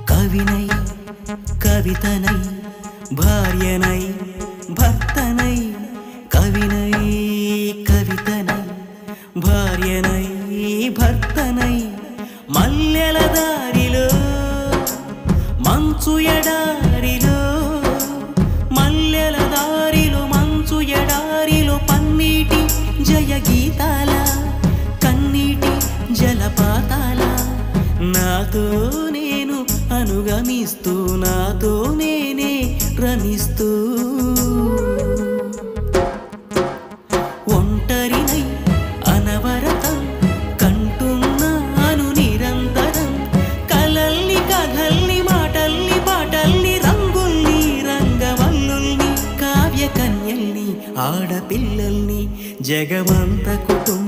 కవినై కవితనై భార్యనై భర్తనై కవినై కవితనై భార్యనై భర్తనై మల్లెల దారిలో మంచు ఎడారిలో మల్లెల దారిలో మంచు ఎడారిలో పన్నీటి జయ గీతాల కన్నీటి జలపాతాల నాతో నేను అనుగమిస్తూ నాతో నేనే రమిస్తూ ఒంటరినై అనవరతం కంటున్నాను నిరంతరం కలల్ని కథల్ని మాటల్ని పాటల్ని రంగుల్ని రంగవల్లుల్ని కావ్య కన్యల్ని ఆడపిల్లల్ని జగమంత కుటుంబ